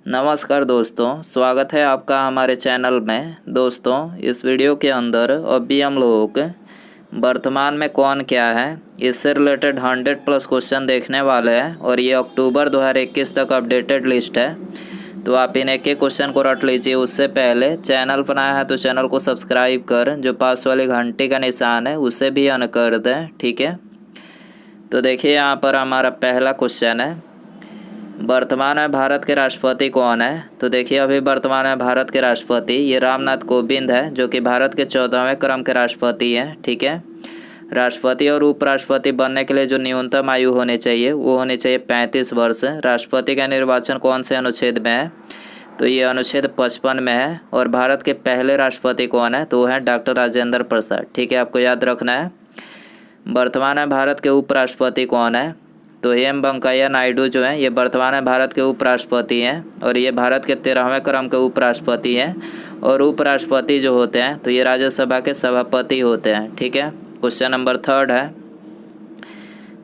नमस्कार दोस्तों, स्वागत है आपका हमारे चैनल में। दोस्तों, इस वीडियो के अंदर अभी हम लोग वर्तमान में कौन क्या है इससे रिलेटेड 100 प्लस क्वेश्चन देखने वाले हैं और ये अक्टूबर 2021 तक अपडेटेड लिस्ट है। तो आप इन एक एक क्वेश्चन को रट लीजिए। उससे पहले चैनल पर नया है तो चैनल को सब्सक्राइब कर जो पास वाली घंटी का निशान है उसे भी ऑन कर दें, ठीक है। तो देखिए यहाँ पर हमारा पहला क्वेश्चन है, वर्तमान में भारत के राष्ट्रपति कौन है। तो देखिए अभी वर्तमान में भारत के राष्ट्रपति ये रामनाथ कोविंद है, जो कि भारत के 14वें क्रम के राष्ट्रपति हैं, ठीक है। राष्ट्रपति और उपराष्ट्रपति बनने के लिए जो न्यूनतम आयु होनी चाहिए वो होनी चाहिए 35 वर्ष। राष्ट्रपति का निर्वाचन कौन से अनुच्छेद में है, तो ये अनुच्छेद 55 में है। और भारत के पहले राष्ट्रपति कौन है, तो वो है डॉक्टर राजेंद्र प्रसाद, ठीक है, आपको याद रखना है। वर्तमान में भारत के उपराष्ट्रपति कौन है, तो एम वेंकैया नायडू जो हैं ये वर्तमान में भारत के उपराष्ट्रपति हैं और ये भारत के 13वें क्रम के उपराष्ट्रपति हैं। और उपराष्ट्रपति जो होते हैं तो ये राज्यसभा के सभापति होते हैं, ठीक है। क्वेश्चन नंबर 3 है,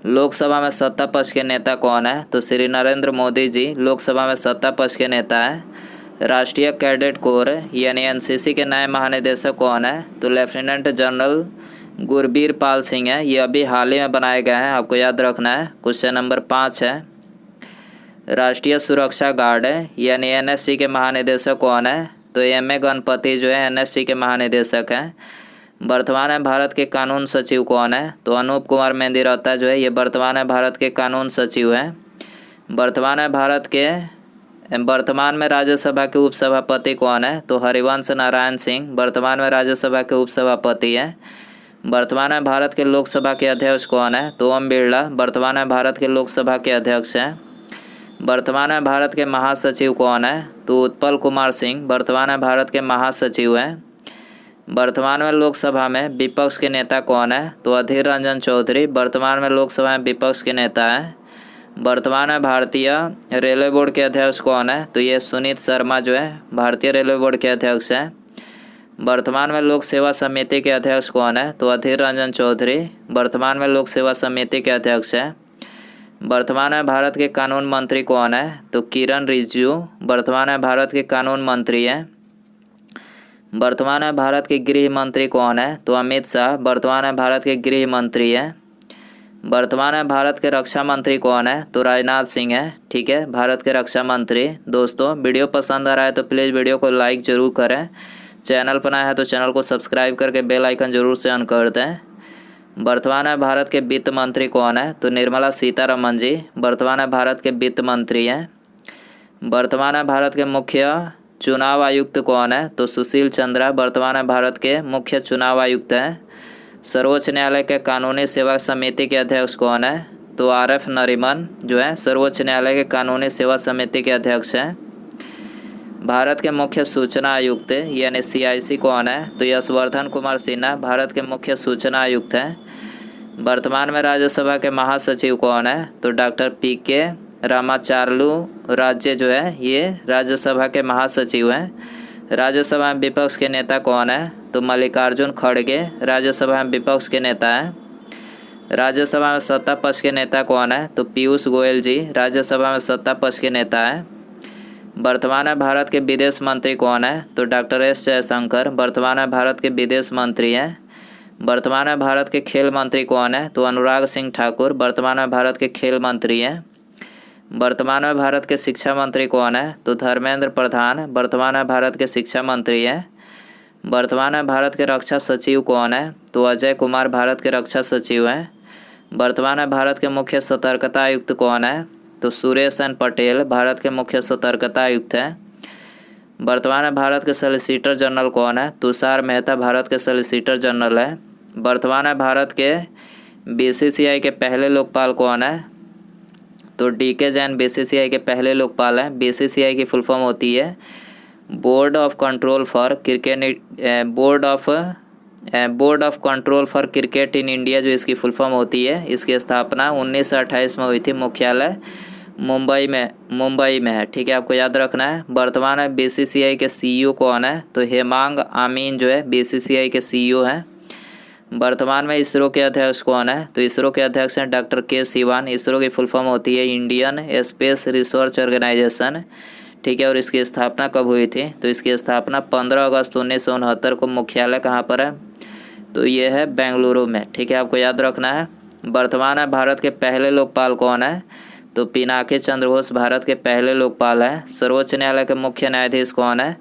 लोकसभा में सत्ता पक्ष के नेता कौन है, तो श्री नरेंद्र मोदी जी लोकसभा में सत्ता पक्ष के नेता हैं। राष्ट्रीय कैडेट कोर यानी एनसीसी के नए महानिदेशक कौन है, तो लेफ्टिनेंट जनरल गुरबीर पाल सिंह है। ये अभी हाल ही में बनाए गए हैं, आपको याद रखना है। क्वेश्चन नंबर 5 है, राष्ट्रीय सुरक्षा गार्ड है यानी एनएसजी के महानिदेशक कौन है, तो एम.ए. गणपति जो है एनएसजी के महानिदेशक हैं। वर्तमान में भारत के कानून सचिव कौन है, तो अनूप कुमार मेंदिरत्ता जो है ये वर्तमान में भारत के कानून सचिव हैं। वर्तमान में राज्यसभा के उपसभापति कौन है, तो हरिवंश नारायण सिंह वर्तमान में राज्यसभा के उपसभापति हैं। वर्तमान में भारत के लोकसभा के अध्यक्ष कौन है, तो ओम बिरला वर्तमान में भारत के लोकसभा के अध्यक्ष हैं। वर्तमान में भारत के महासचिव कौन है, तो उत्पल कुमार सिंह वर्तमान में भारत के महासचिव हैं। वर्तमान में लोकसभा में विपक्ष के नेता कौन है, तो अधीर रंजन चौधरी वर्तमान में लोकसभा में विपक्ष के नेता हैं। वर्तमान में भारतीय रेलवे बोर्ड के अध्यक्ष कौन है, तो ये सुनीत शर्मा जो है भारतीय रेलवे बोर्ड के अध्यक्ष हैं। वर्तमान में लोक सेवा समिति के अध्यक्ष कौन है, तो अधीर रंजन चौधरी वर्तमान में लोक सेवा समिति के अध्यक्ष हैं। वर्तमान में भारत के कानून मंत्री कौन है, तो किरण रिजिजू वर्तमान में भारत के कानून मंत्री हैं। वर्तमान में भारत के गृह मंत्री कौन है, तो अमित शाह वर्तमान में भारत के गृह मंत्री हैं। वर्तमान में भारत के रक्षा मंत्री कौन है, तो राजनाथ सिंह है, ठीक है, भारत के रक्षा मंत्री। दोस्तों, वीडियो पसंद आ रहा है तो प्लीज़ वीडियो को लाइक ज़रूर करें। चैनल पर नया है तो चैनल को सब्सक्राइब करके बेल आइकन जरूर से ऑन कर दें। वर्तमान में भारत के वित्त मंत्री कौन है, तो निर्मला सीतारमण जी वर्तमान में भारत के वित्त मंत्री हैं। वर्तमान में भारत के मुख्य चुनाव आयुक्त कौन है, तो सुशील चंद्रा वर्तमान में भारत के मुख्य चुनाव आयुक्त हैं। सर्वोच्च न्यायालय के कानूनी सेवा समिति के अध्यक्ष कौन है, तो RF नरीमन जो है सर्वोच्च न्यायालय के कानूनी सेवा समिति के अध्यक्ष हैं। भारत के मुख्य सूचना आयुक्त यानी CIC कौन है, तो यशवर्धन कुमार सिन्हा भारत के मुख्य सूचना आयुक्त हैं। वर्तमान में राज्यसभा के महासचिव कौन है, तो डॉक्टर PK रामाचार्लू राज्य जो है ये राज्यसभा के महासचिव हैं। राज्यसभा में विपक्ष के नेता कौन है, तो मल्लिकार्जुन खड़गे राज्यसभा में विपक्ष के नेता हैं। राज्यसभा में सत्ता पक्ष के नेता कौन है, तो पीयूष गोयल जी राज्यसभा में सत्ता पक्ष के नेता हैं। वर्तमान में भारत के विदेश मंत्री कौन है, तो डॉक्टर S जयशंकर वर्तमान में भारत के विदेश मंत्री हैं। वर्तमान में भारत के खेल मंत्री कौन है, तो अनुराग सिंह ठाकुर वर्तमान में भारत के खेल मंत्री हैं। वर्तमान में भारत के शिक्षा मंत्री कौन है, तो धर्मेंद्र प्रधान वर्तमान में भारत के शिक्षा मंत्री हैं। वर्तमान में भारत के रक्षा सचिव कौन है, तो अजय कुमार भारत के रक्षा सचिव हैं। वर्तमान में भारत के मुख्य सतर्कता आयुक्त कौन है, तो सुरेश एन पटेल भारत के मुख्य सतर्कता आयुक्त हैं। वर्तमान में भारत के सॉलिसिटर जनरल कौन है, तुषार मेहता भारत के सॉलिसिटर जनरल है। वर्तमान में भारत के BCCI के पहले लोकपाल कौन है, तो DK जैन BCCI के पहले लोकपाल हैं। BCCI की फुल फॉर्म होती है board of control for cricket in India, जो इसकी फुल फॉर्म होती है। इसकी स्थापना 1928 में हुई थी। मुख्यालय मुंबई में है, ठीक है, आपको याद रखना है। वर्तमान में BCCI के CEO कौन है, तो हेमांग आमीन जो है BCCI के CEO हैं। वर्तमान में इसरो के अध्यक्ष कौन है, तो इसरो के अध्यक्ष हैं डॉक्टर K. सिवान। इसरो की फुल फॉर्म होती है इंडियन स्पेस रिसर्च ऑर्गेनाइजेशन, ठीक है। और इसकी स्थापना कब हुई थी? तो इसकी स्थापना 15 अगस्त 1969 को। मुख्यालय कहाँ पर है? तो ये है बेंगलुरु में, ठीक है। आपको याद रखना है। वर्तमान में भारत के पहले लोकपाल कौन है? तो पिनाकी चंद्र घोष भारत के पहले लोकपाल हैं। सर्वोच्च न्यायालय के मुख्य न्यायाधीश कौन है?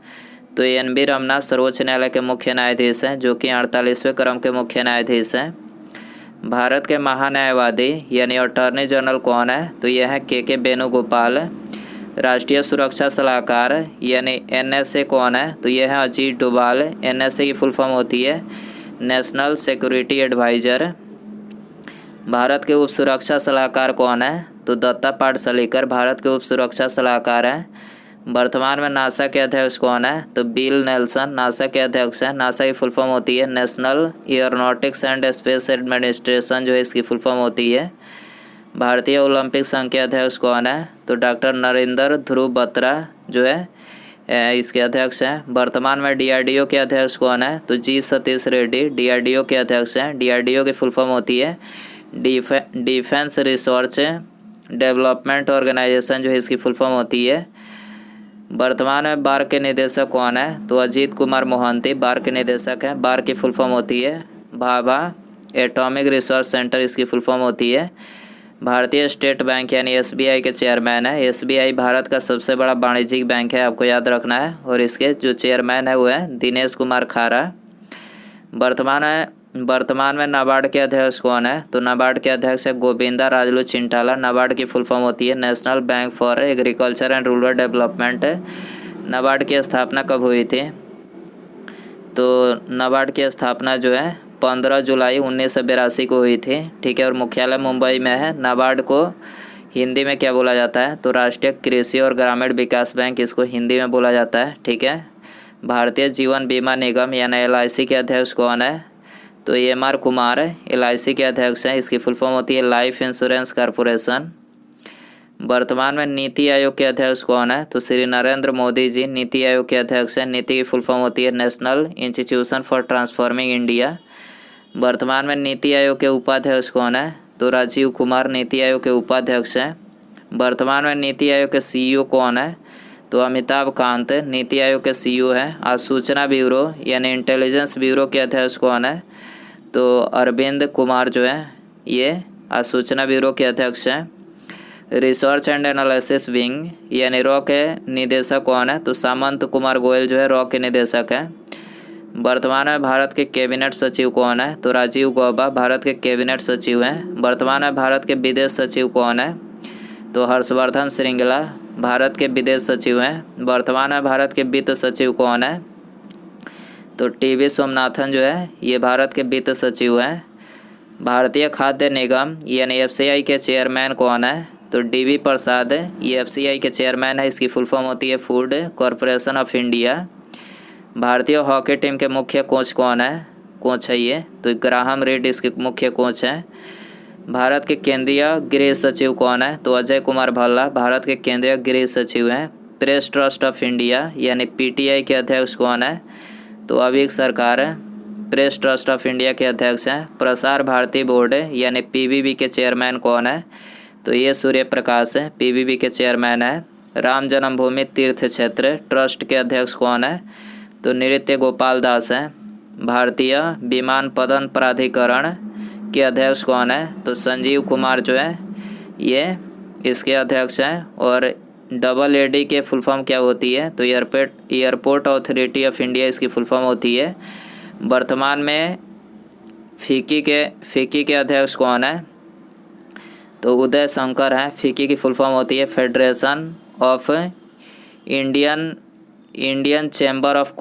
तो NB रमन्ना सर्वोच्च न्यायालय के मुख्य न्यायाधीश हैं, जो कि 48वें क्रम के मुख्य न्यायाधीश हैं। भारत के महान्यायवादी यानी अटॉर्नी जनरल कौन है? तो यह है KK वेणुगोपाल। राष्ट्रीय सुरक्षा सलाहकार यानी NSA कौन है? तो यह है अजीत डोभाल। NSA की फुल फॉर्म होती है नेशनल सिक्योरिटी एडवाइज़र। भारत के उप सुरक्षा सलाहकार कौन है? तो दत्ता पाठशालीकर भारत के उप सुरक्षा सलाहकार हैं। वर्तमान में नासा के अध्यक्ष कौन है? तो बिल नेल्सन नासा के अध्यक्ष हैं। नासा की फुल फॉर्म होती है national aeronautics and space administration, जो है इसकी फुल फॉर्म होती है। भारतीय ओलंपिक संघ के अध्यक्ष कौन है? तो डॉक्टर नरेंद्र ध्रुव बत्रा जो है इसके अध्यक्ष हैं। वर्तमान में DRDO के अध्यक्ष कौन है? तो G सतीश रेड्डी DRDO के अध्यक्ष हैं। DRDO की फुल फॉर्म होती है डिफेंस रिसर्च डेवलपमेंट ऑर्गेनाइजेशन, जो है इसकी फुल फॉर्म होती है। वर्तमान में बार के निदेशक कौन है? तो अजीत कुमार मोहंती बार के निदेशक हैं। बार की फुल फॉर्म होती है भाभा एटॉमिक रिसर्च सेंटर, इसकी फुल फॉर्म होती है। भारतीय स्टेट बैंक यानी SBI के चेयरमैन है। SBI भारत का सबसे बड़ा वाणिज्यिक बैंक है, आपको याद रखना है। और इसके जो चेयरमैन है वो है दिनेश कुमार खारा। वर्तमान में नाबार्ड के अध्यक्ष कौन है? तो नाबार्ड के अध्यक्ष है गोविंदा राजलू चिंटाला। नाबार्ड की फुल फॉर्म होती है national bank for agriculture and rural development. NABARD की स्थापना कब हुई थी? तो नाबार्ड की स्थापना जो है 15 जुलाई 1982 को हुई थी, ठीक है। और मुख्यालय मुंबई में है। नाबार्ड को हिंदी में क्या बोला जाता है? तो राष्ट्रीय कृषि और ग्रामीण विकास बैंक इसको हिंदी में बोला जाता है, ठीक है। भारतीय जीवन बीमा निगम यानी LIC के अध्यक्ष कौन है? तो MR कुमार LIC के अध्यक्ष हैं। इसकी फुल फॉर्म होती है लाइफ इंश्योरेंस कॉरपोरेशन। वर्तमान में नीति आयोग के अध्यक्ष कौन है? तो श्री नरेंद्र मोदी जी नीति आयोग के अध्यक्ष हैं। नीति की फुल फॉर्म होती है national institution for transforming India. वर्तमान में नीति आयोग के उपाध्यक्ष कौन है? तो राजीव कुमार नीति आयोग के उपाध्यक्ष हैं। वर्तमान में नीति आयोग के CEO कौन है? तो अमिताभ कांत नीति आयोग के CEO हैं। आज सूचना ब्यूरो यानी इंटेलिजेंस ब्यूरो के अध्यक्ष कौन है? तो अरविंद कुमार जो है ये आज सूचना ब्यूरो के अध्यक्ष हैं। रिसर्च एंड एनालिसिस विंग यानी रॉ के निदेशक कौन है? तो सामंत कुमार गोयल जो है रॉ के निदेशक हैं। वर्तमान में भारत के कैबिनेट सचिव कौन है? तो राजीव गौबा भारत के कैबिनेट सचिव हैं। वर्तमान में भारत के विदेश सचिव कौन है? तो हर्षवर्धन श्रृंगला भारत के विदेश सचिव हैं। वर्तमान में भारत के वित्त सचिव कौन है? तो TV सोमनाथन जो है ये भारत के वित्त सचिव हैं। भारतीय खाद्य निगम यानी FCI के चेयरमैन कौन है? तो DV प्रसाद ये FCI के चेयरमैन है। इसकी फुल फॉर्म होती है फूड कॉरपोरेशन ऑफ इंडिया। भारतीय हॉकी टीम के मुख्य कोच कौन है? कोच है ये तो ग्राहम रीड इसके मुख्य कोच हैं। भारत के केंद्रीय गृह सचिव कौन है? तो अजय कुमार भल्ला भारत के केंद्रीय गृह सचिव हैं। प्रेस ट्रस्ट ऑफ इंडिया यानी PTI के अध्यक्ष कौन है? तो अविक सरकार प्रेस ट्रस्ट ऑफ इंडिया के अध्यक्ष हैं। प्रसार भारती बोर्ड यानी PBB के चेयरमैन कौन है? तो ये सूर्य प्रकाश PBB के चेयरमैन है। राम जन्मभूमि तीर्थ क्षेत्र ट्रस्ट के अध्यक्ष कौन है? तो नृत्य गोपाल दास हैं। भारतीय विमानपत्तन प्राधिकरण के अध्यक्ष कौन है? तो संजीव कुमार जो है ये इसके अध्यक्ष हैं। और AAD के फुल फॉर्म क्या होती है? तो एयरपोर्ट अथॉरिटी ऑफ इंडिया इसकी फुल फॉर्म होती है। वर्तमान में FICCI के अध्यक्ष कौन है? तो उदय शंकर है। FICCI की फुल फॉर्म होती है federation of Indian chamber of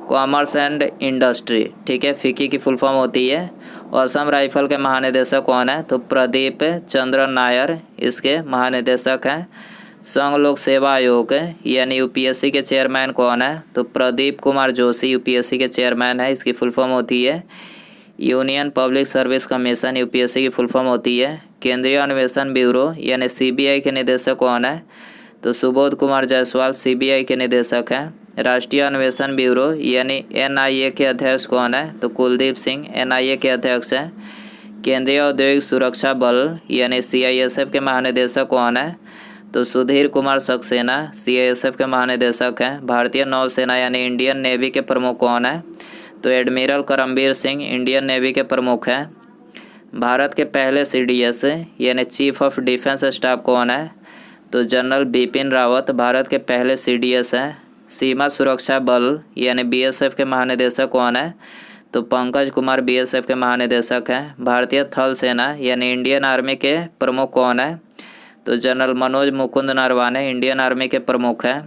commerce and industry, ठीक है। FICCI की फुल फॉर्म होती है। असम राइफल के महानिदेशक कौन है? तो प्रदीप चंद्र नायर इसके महानिदेशक हैं। संघ लोक सेवा आयोग यानी UPSC के चेयरमैन कौन है? तो प्रदीप कुमार जोशी UPSC के चेयरमैन है। इसकी फुल फॉर्म होती है union public service commission UPSC की फुल फॉर्म होती है। केंद्रीय अन्वेषण ब्यूरो यानी CBI के निदेशक कौन है? तो सुबोध कुमार जायसवाल CBI के निदेशक हैं। राष्ट्रीय अन्वेषण ब्यूरो यानी NIA के अध्यक्ष कौन है? तो कुलदीप सिंह NIA के अध्यक्ष हैं। केंद्रीय औद्योगिक सुरक्षा बल यानी CISF के महानिदेशक कौन है? तो सुधीर कुमार सक्सेना CISF के महानिदेशक हैं। भारतीय नौसेना यानी इंडियन नेवी के प्रमुख कौन है? तो admiral Karambir Singh Indian navy के प्रमुख हैं। भारत के पहले CDS यानी चीफ ऑफ डिफेंस स्टाफ कौन है? तो जनरल बिपिन रावत भारत के पहले CDS हैं। सीमा सुरक्षा बल यानी BSF के महानिदेशक कौन है? तो पंकज कुमार BSF के महानिदेशक हैं। भारतीय थल सेना यानी इंडियन आर्मी के प्रमुख कौन है? तो general Manoj Mukund Naravane Indian army के प्रमुख हैं।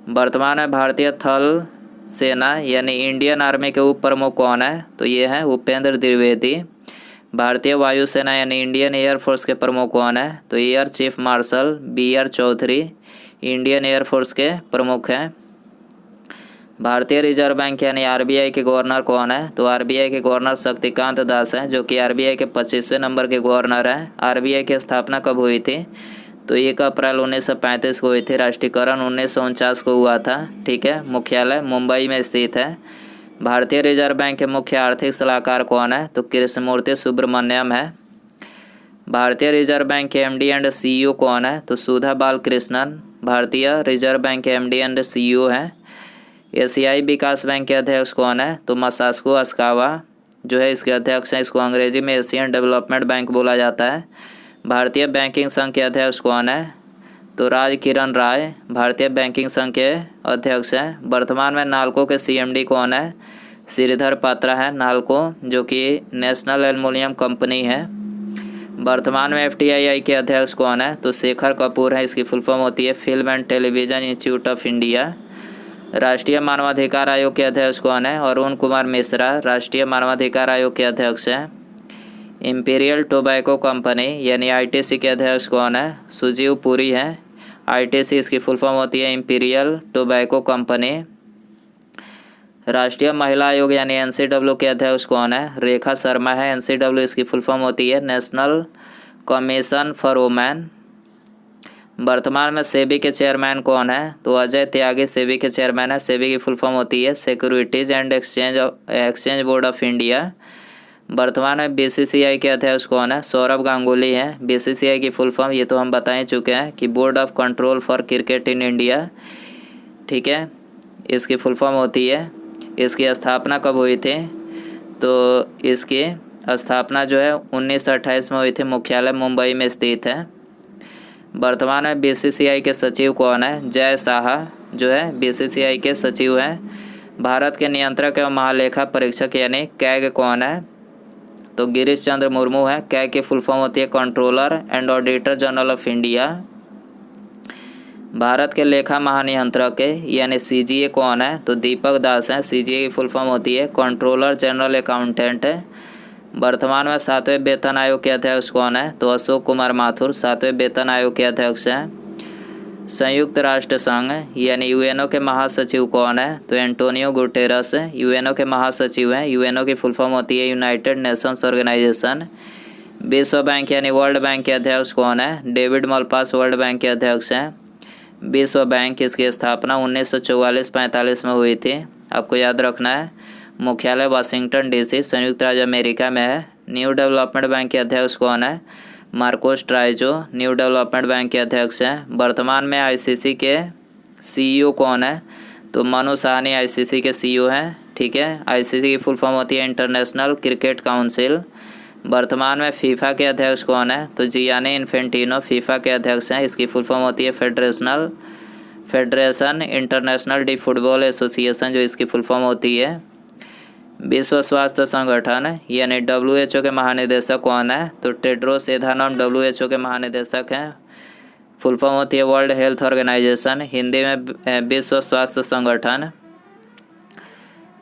वर्तमान में भारतीय थल सेना यानी इंडियन आर्मी के उप प्रमुख कौन है? तो ये हैं उपेंद्र द्विवेदी। भारतीय वायुसेना यानी इंडियन एयरफोर्स के प्रमुख कौन है? तो air chief marshal BR Chaudhary Indian air force के प्रमुख हैं। भारतीय रिजर्व बैंक यानी RBI के गवर्नर कौन है? तो RBI के गवर्नर शक्तिकांत दास हैं, जो कि RBI के 25वें नंबर के गवर्नर हैं। RBI की स्थापना कब हुई थी? तो 1 अप्रैल 1935 को हुई थी। राष्ट्रीयकरण 1949 को हुआ था। ठीक है, मुख्यालय मुंबई में स्थित है। भारतीय रिजर्व बैंक के मुख्य आर्थिक सलाहकार कौन है? तो कृष्णमूर्ति सुब्रमण्यम है। भारतीय रिजर्व बैंक के MD एंड CEO कौन है? तो सुधा बालकृष्णन भारतीय रिजर्व बैंक के MD एंड CEO हैं। एशियाई विकास बैंक के अध्यक्ष कौन है? तो मसास्को अस्कावा जो है इसके अध्यक्ष हैं। इसको अंग्रेजी में एशियन डेवलपमेंट बैंक बोला जाता है। भारतीय बैंकिंग संघ के अध्यक्ष कौन है? तो राज किरण राय भारतीय बैंकिंग संघ के अध्यक्ष हैं। वर्तमान में नाल्को के CMD कौन है? श्रीधर पात्रा है नाल्को, जो कि नेशनल एल्युमिनियम कंपनी है। वर्तमान में FTII के अध्यक्ष कौन है? तो शेखर कपूर है। इसकी फुल फॉर्म होती है film and television institute of India. राष्ट्रीय मानवाधिकार आयोग के अध्यक्ष कौन है? अरुण कुमार मिश्रा राष्ट्रीय मानवाधिकार आयोग के अध्यक्ष हैं। इंपीरियल टोबैको कंपनी यानी ITC के अध्यक्ष कौन है? सुजीव पुरी हैं। ITC इसकी फुल फॉर्म होती है इंपीरियल टोबैको कंपनी। राष्ट्रीय महिला आयोग यानी NCW के अध्यक्ष कौन है? रेखा शर्मा है। NCW इसकी फुल फॉर्म होती है नेशनल कमीशन फॉर वुमेन। वर्तमान में सेबी के चेयरमैन कौन है? तो अजय त्यागी सेबी के चेयरमैन है। सेबी की फुल फॉर्म होती है securities and exchange board of India. वर्तमान में BCCI के अध्यक्ष कौन है? सौरभ गांगुली हैं। BCCI की फुल फॉर्म ये तो हम बता ही चुके हैं कि board of control for cricket in India. ठीक है, इसकी फुल फॉर्म होती है। इसकी स्थापना कब हुई थी? तो इसकी स्थापना जो है 1928 में हुई थी। मुख्यालय मुंबई में स्थित है। वर्तमान में BCCI के सचिव कौन है? जय साहा जो है BCCI के सचिव हैं। भारत के नियंत्रक एवं महालेखा परीक्षक यानी कैग कौन है? तो गिरीश चंद्र मुर्मू है। कैग की फुल फॉर्म होती है controller and auditor general of India. Bharat के लेखा महानियंत्रक यानी CGA कौन है? तो दीपक दास हैं। CGA की फुल फॉर्म होती है कंट्रोलर जनरल अकाउंटेंट। वर्तमान में 7वें वेतन आयोग के अध्यक्ष कौन है? तो अशोक कुमार माथुर 7वें वेतन आयोग के अध्यक्ष हैं। संयुक्त राष्ट्र संघ यानी UNO के महासचिव कौन है? तो एंटोनियो गुटेरस UNO के महासचिव हैं। UNO की फुल फॉर्म होती है यूनाइटेड नेशंस ऑर्गेनाइजेशन। विश्व बैंक यानी वर्ल्ड बैंक के अध्यक्ष कौन है? डेविड मलपास वर्ल्ड बैंक के अध्यक्ष हैं। विश्व बैंक इसकी स्थापना 1944-45 में हुई थी। आपको याद रखना है। मुख्यालय वाशिंगटन DC संयुक्त राज्य अमेरिका में है। न्यू डेवलपमेंट बैंक के अध्यक्ष कौन है? मार्कोस ट्राइजो न्यू डेवलपमेंट बैंक के अध्यक्ष हैं। वर्तमान में ICC के CEO कौन है? तो मनु साहनी ICC के CEO हैं। ठीक है, ICC की फुल फॉर्म होती है इंटरनेशनल क्रिकेट काउंसिल। वर्तमान में FIFA के अध्यक्ष कौन है? तो जियानी इन्फेंटिनो FIFA के अध्यक्ष हैं। इसकी फुल फॉर्म होती है federation international D football association, जो इसकी फुल फॉर्म होती है। विश्व स्वास्थ्य संगठन यानी WHO के महानिदेशक कौन है? तो टेड्रोस एधानोम WHO के महानिदेशक हैं। फुल फॉर्म होती है वर्ल्ड हेल्थ ऑर्गेनाइजेशन, हिंदी में विश्व स्वास्थ्य संगठन।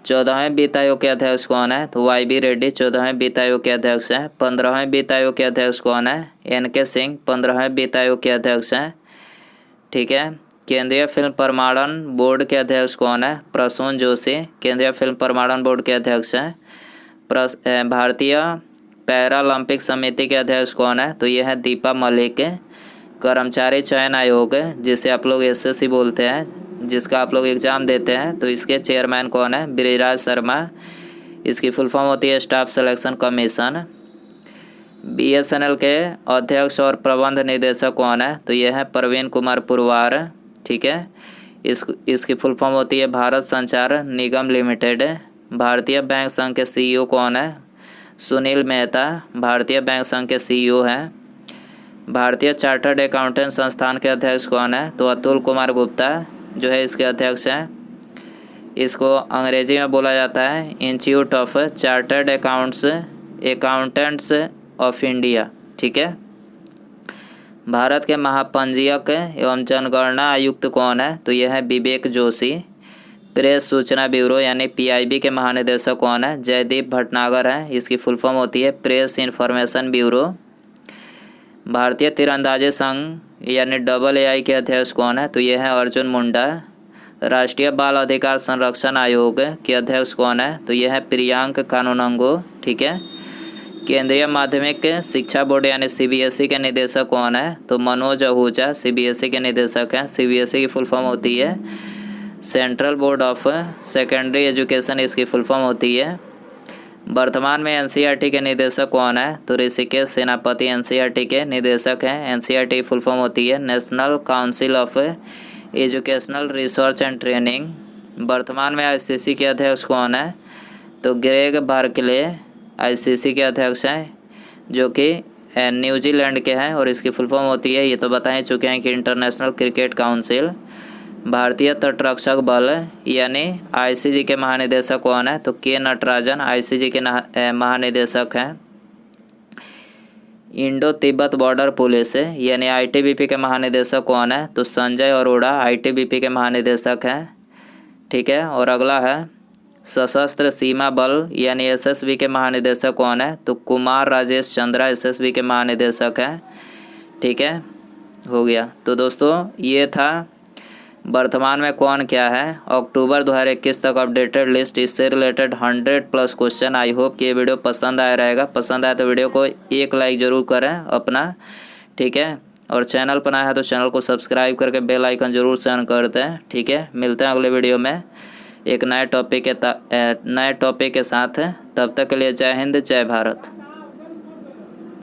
14वें वित्त आयोग के अध्यक्ष कौन है? तो YB रेड्डी 14वें वित्त आयोग के अध्यक्ष हैं। 15वें वित्त आयोग के अध्यक्ष कौन है? NK सिंह 15वें वित्त आयोग के अध्यक्ष हैं। ठीक है, केंद्रीय फिल्म प्रमाणन बोर्ड के अध्यक्ष कौन है? प्रसून जोशी केंद्रीय फिल्म प्रमाणन बोर्ड के अध्यक्ष हैं। भारतीय पैरालंपिक समिति के अध्यक्ष कौन है? तो ये है दीपा मलिक। कर्मचारी चयन आयोग जिसे आप लोग SSC बोलते हैं, जिसका आप लोग एग्ज़ाम देते हैं, तो इसके चेयरमैन कौन है? गिरिराज शर्मा। इसकी फुल फॉर्म होती है स्टाफ सिलेक्शन कमीशन। BSNL के अध्यक्ष और प्रबंध निदेशक कौन है? तो यह है प्रवीण कुमार पुरवार। ठीक है, इसकी फुल फॉर्म होती है भारत संचार निगम लिमिटेड। भारतीय बैंक संघ के CEO कौन है? सुनील मेहता भारतीय बैंक संघ के CEO हैं। भारतीय चार्टर्ड अकाउंटेंट संस्थान के अध्यक्ष कौन है? तो अतुल कुमार गुप्ता जो है इसके अध्यक्ष हैं। इसको अंग्रेजी में बोला जाता है institute of chartered accountants of India. ठीक है, भारत के महापंजीयक एवं जनगणना आयुक्त कौन है? तो यह है विवेक जोशी। प्रेस सूचना ब्यूरो यानी PIB के महानिदेशक कौन है? जयदीप भटनागर है। इसकी फुल फॉर्म होती है प्रेस इन्फॉर्मेशन ब्यूरो। भारतीय तीरंदाजी संघ यानी AA के अध्यक्ष कौन है? तो यह है अर्जुन मुंडा। राष्ट्रीय बाल अधिकार संरक्षण आयोग के अध्यक्ष कौन है? तो यह है प्रियांक कानूनगो। ठीक है, केंद्रीय माध्यमिक शिक्षा बोर्ड यानी CBSE के निदेशक कौन है? तो मनोज आहूजा CBSE के निदेशक हैं। CBSE की फुल फॉर्म होती है central board of secondary education, इसकी फुल फॉर्म होती है। वर्तमान में NCERT के निदेशक कौन है? तो ऋषिकेश सेनापति NCERT के निदेशक हैं। NCERT की फुल फॉर्म होती है national council of educational research and training. वर्तमान में ICC के अध्यक्ष कौन है? तो ग्रेग बार्कले ICC के अध्यक्ष हैं, जो कि न्यूजीलैंड के हैं और इसकी फुल फॉर्म होती है, ये तो बता ही चुके हैं कि इंटरनेशनल क्रिकेट काउंसिल। भारतीय तटरक्षक बल यानी ICG के महानिदेशक कौन है? तो के नटराजन ICG के महानिदेशक हैं। इंडो तिब्बत बॉर्डर पुलिस यानी ITBP के महानिदेशक कौन है? तो संजय अरोड़ा ITBP के महानिदेशक हैं। ठीक है, और अगला है सशस्त्र सीमा बल यानी SSB के महानिदेशक कौन है? तो कुमार राजेश चंद्रा SSB के महानिदेशक हैं। ठीक है, हो गया। तो दोस्तों ये था वर्तमान में कौन क्या है अक्टूबर 2021 तक अपडेटेड लिस्ट। इससे रिलेटेड 100+ क्वेश्चन। आई होप कि ये वीडियो पसंद आया रहेगा। पसंद आया तो वीडियो को एक लाइक ज़रूर करें अपना। ठीक है, और चैनल पर आया है तो चैनल को सब्सक्राइब करके बेल आइकन ज़रूर से ऑन कर दें। ठीक है, मिलते हैं अगले वीडियो में एक नए टॉपिक के साथ। तब तक के लिए जय हिंद, जय भारत।